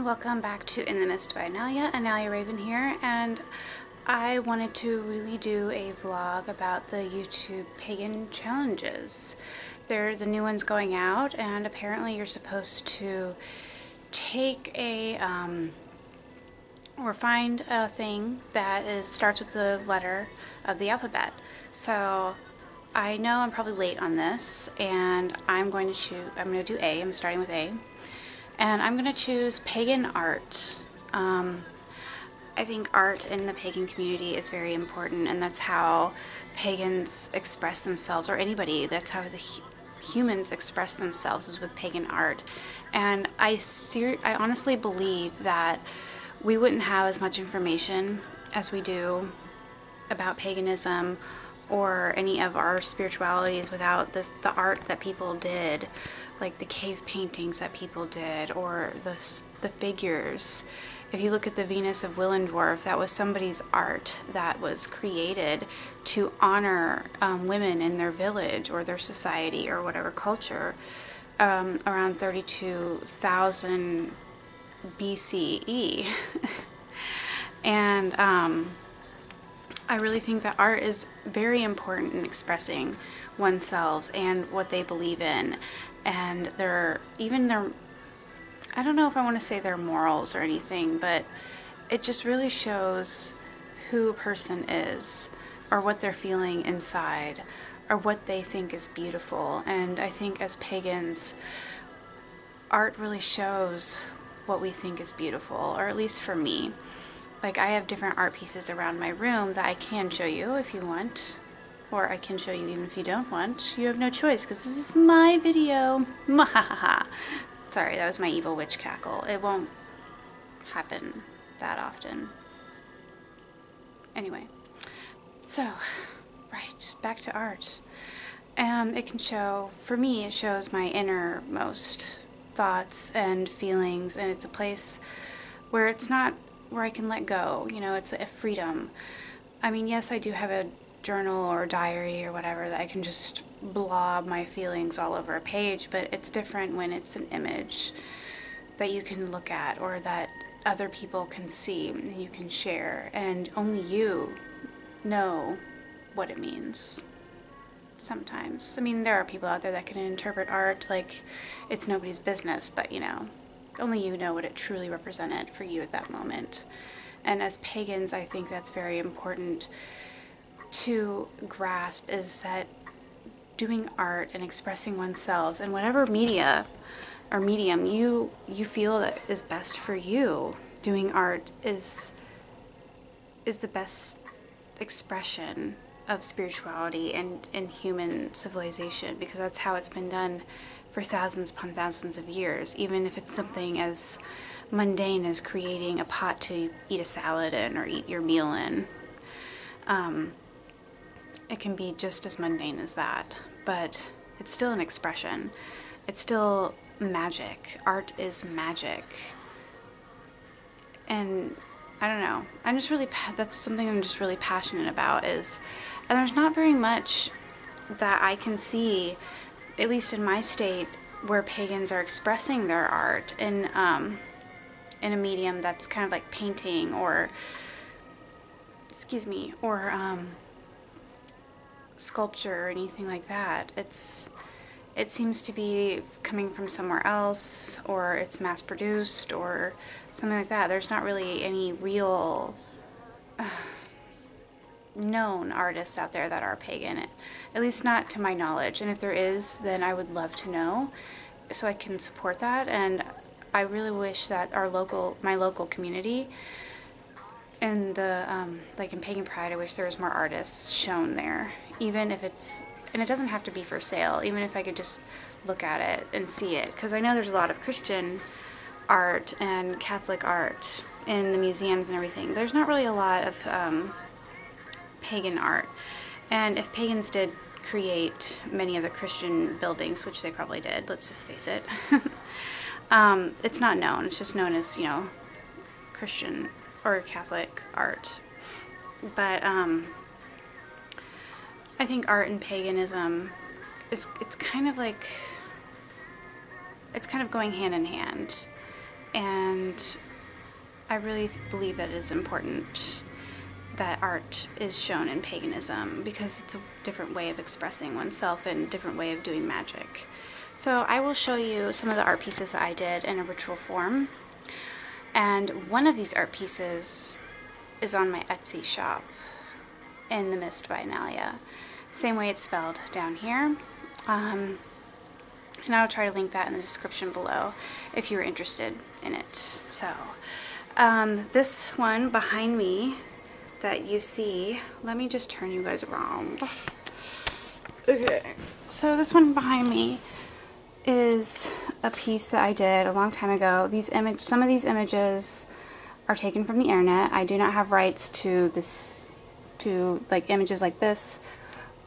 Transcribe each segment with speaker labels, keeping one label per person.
Speaker 1: welcome back to In the Mist by Analia Raven here, and I wanted to really do a vlog about the YouTube pagan challenges. They're the new ones going out, and apparently you're supposed to take a, or find a thing that starts with the letter of the alphabet. So I know I'm probably late on this, and I'm going to do A. I'm starting with A. And I'm going to choose pagan art. I think art in the pagan community is very important, and that's how pagans express themselves, or anybody. That's how the humans express themselves, is with pagan art. And I honestly believe that we wouldn't have as much information as we do about paganism or any of our spiritualities without the art that people did, like the cave paintings that people did, or the figures. If you look at the Venus of Willendorf, that was somebody's art that was created to honor women in their village or their society or whatever culture around 32,000 BCE. And I really think that art is very important in expressing oneself and what they believe in, and I don't know if I want to say their morals or anything, but it just really shows who a person is, or what they're feeling inside, or what they think is beautiful. And I think as pagans, art really shows what we think is beautiful, or at least for me. Like, I have different art pieces around my room that I can show you if you want, or I can show you even if you don't want. You have no choice, because this is my video. Mahahaha. Sorry, that was my evil witch cackle. It won't happen that often. Anyway, so, right, back to art. It can show, for me, it shows my innermost thoughts and feelings, and it's a place where it's not where I can let go, you know, it's a freedom. I mean, yes, I do have a journal or diary or whatever that I can just blob my feelings all over a page, but it's different when it's an image that you can look at, or that other people can see and you can share, and only you know what it means. Sometimes. I mean, there are people out there that can interpret art like it's nobody's business, but you know, only you know what it truly represented for you at that moment. And as pagans, I think that's very important to grasp, is that doing art and expressing oneself in whatever media or medium you feel that is best for you, doing art is the best expression of spirituality and human civilization, because that's how it's been done for thousands upon thousands of years. Even if it's something as mundane as creating a pot to eat a salad in or eat your meal in, it can be just as mundane as that, but it's still an expression. It's still magic. Art is magic. And I don't know, I'm just really, that's something I'm just really passionate about, and there's not very much that I can see, at least in my state, where pagans are expressing their art in a medium that's kind of like painting or, sculpture or anything like that. It seems to be coming from somewhere else, or it's mass-produced or something like that. There's not really any real known artists out there that are pagan, at least not to my knowledge. And if there is, then I would love to know so I can support that. And I really wish that my local community, and like in Pagan Pride, I wish there was more artists shown there, even if and it doesn't have to be for sale, even if I could just look at it and see it, because I know there's a lot of Christian art and Catholic art in the museums and everything. There's not really a lot of pagan art, and if pagans did create many of the Christian buildings, which they probably did, let's just face it, it's not known. It's just known as, you know, Christian or Catholic art. But I think art and paganism it's kind of going hand in hand. And I really believe that it is important that art is shown in paganism because it's a different way of expressing oneself and a different way of doing magic. So I will show you some of the art pieces that I did in a ritual form. And one of these art pieces is on my Etsy shop, In the Mist by Analia. Same way it's spelled down here. And I'll try to link that in the description below if you're interested in it. So, this one behind me that you see, let me just turn you guys around. Okay, so this one behind me is a piece that I did a long time ago. Some of these images are taken from the internet. I do not have rights to like images like this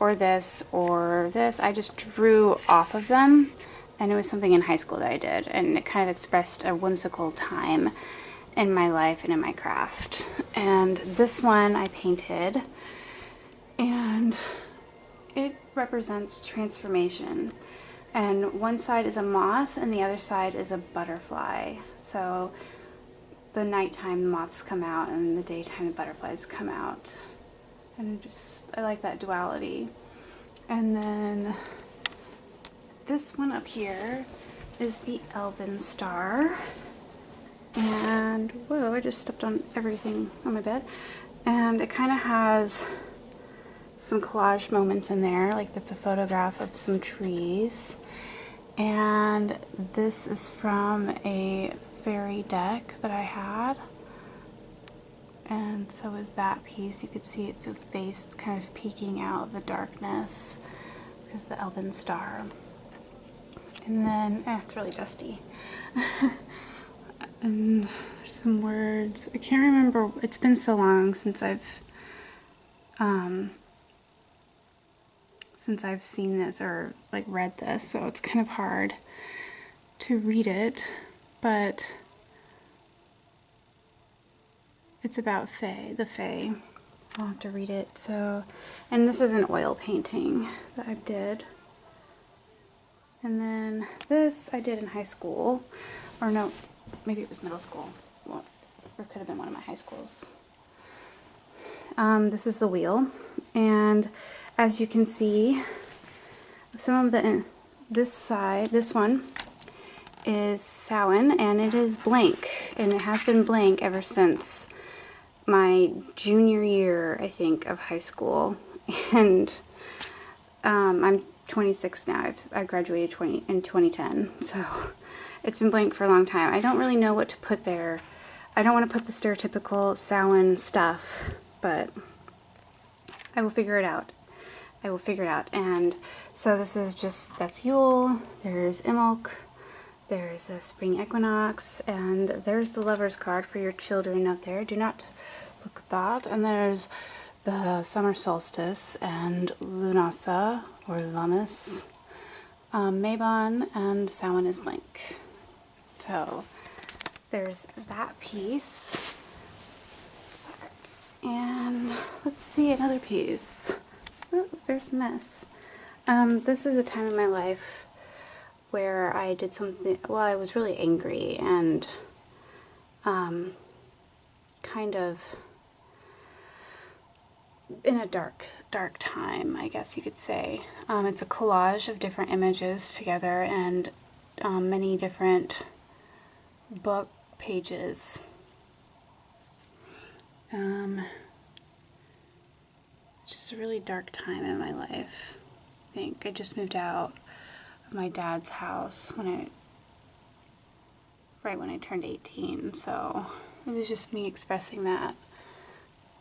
Speaker 1: or this or this. I just drew off of them, and it was something in high school that I did, and it kind of expressed a whimsical time in my life and in my craft. And this one I painted, and it represents transformation. And one side is a moth and the other side is a butterfly. So the nighttime the moths come out and the daytime the butterflies come out. And I like that duality. And then this one up here is the Elven Star. And whoa, I just stepped on everything on my bed. And it kind of has some collage moments in there, like that's a photograph of some trees. And this is from a fairy deck that I had. And so is that piece. You could see it's a face, it's kind of peeking out of the darkness because the Elven Star. And then, it's really dusty. And there's some words. I can't remember, it's been so long since I've seen this or like read this, so it's kind of hard to read it, but it's about the Fae. I'll have to read it. So, and this is an oil painting that I did. And then this I did in high school, or no, maybe it was middle school. Well, or it could have been one of my high schools. This is the wheel, and as you can see, some of this one is Samhain, and it is blank, and it has been blank ever since my junior year, I think, of high school. And I'm 26 now. I graduated in 2010, so it's been blank for a long time. I don't really know what to put there. I don't want to put the stereotypical Samhain stuff, but I will figure it out. I will figure it out. And so this is that's Yule, there's Imbolc, there's a spring equinox, and there's the lover's card for your children out there. Do not look at that. And there's the summer solstice and Lunasa or Lammas, Mabon, and Samhain is blank. So there's that piece. Sorry. And let's see another piece. Oh, there's a mess. This is a time in my life where I did something, well, I was really angry and kind of in a dark time, I guess you could say. It's a collage of different images together and many different book pages. Just a really dark time in my life. I think I just moved out of my dad's house right when I turned 18, so it was just me expressing that.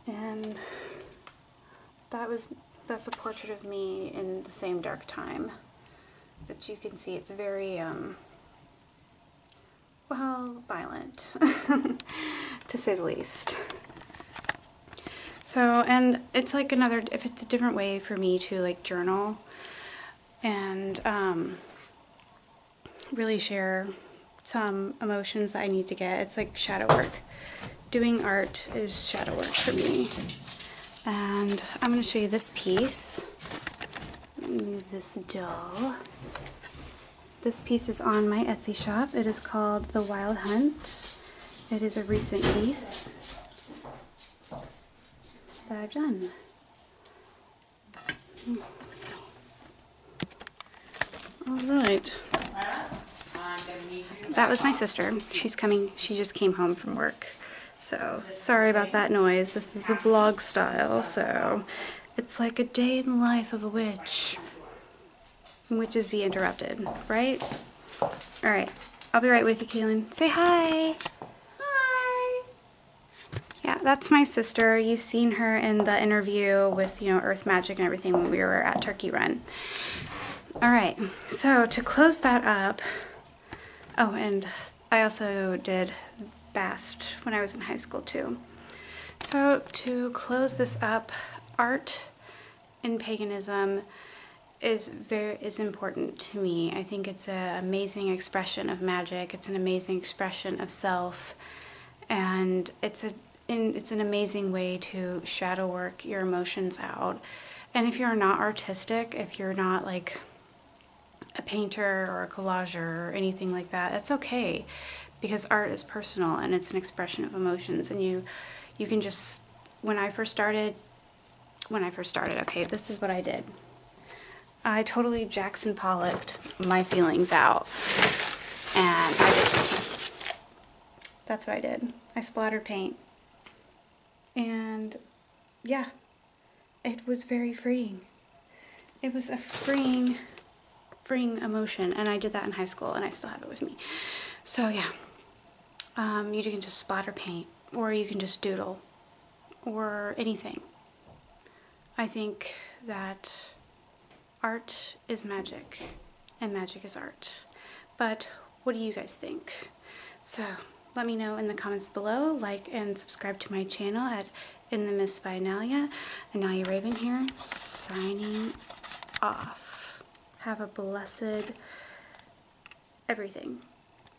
Speaker 1: And that's a portrait of me in the same dark time. But you can see it's very well, violent to say the least. So, and it's like if it's a different way for me to like journal and really share some emotions that I need to get. It's like shadow work. Doing art is shadow work for me. And I'm going to show you this piece. Move this doll. This piece is on my Etsy shop. It is called The Wild Hunt. It is a recent piece that I've done. Alright. That was my sister. She's coming. She just came home from work. So, sorry about that noise. This is a vlog style, so it's like a day in the life of a witch. Witches be interrupted, right? Alright. I'll be right with you, Kaylin. Say hi! Hi! Yeah, that's my sister. You've seen her in the interview with, you know, Earth Magic and everything when we were at Turkey Run. Alright, so to close that up, oh, and I also did Bast when I was in high school too. So to close this up, art in paganism is important to me. I think it's an amazing expression of magic. It's an amazing expression of self, and it's an amazing way to shadow work your emotions out. And if you're not artistic, if you're not like a painter or a collager or anything like that, that's okay, because art is personal and it's an expression of emotions. And you can just, when I first started, okay, this is what I did. I totally Jackson Pollocked my feelings out, and that's what I did. I splattered paint, and yeah, it was very freeing. It was a freeing emotion, and I did that in high school, and I still have it with me. So yeah, you can just splatter paint, or you can just doodle, or anything. I think that art is magic, and magic is art. But what do you guys think? So let me know in the comments below. Like and subscribe to my channel at In the Mist by Analia. Analia Raven here, signing off. Have a blessed everything,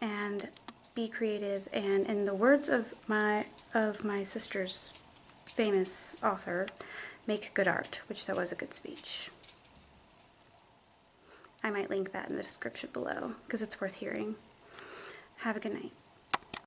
Speaker 1: and be creative, and in the words of my sister's famous author, make good art, which that was a good speech. I might link that in the description below because it's worth hearing. Have a good night.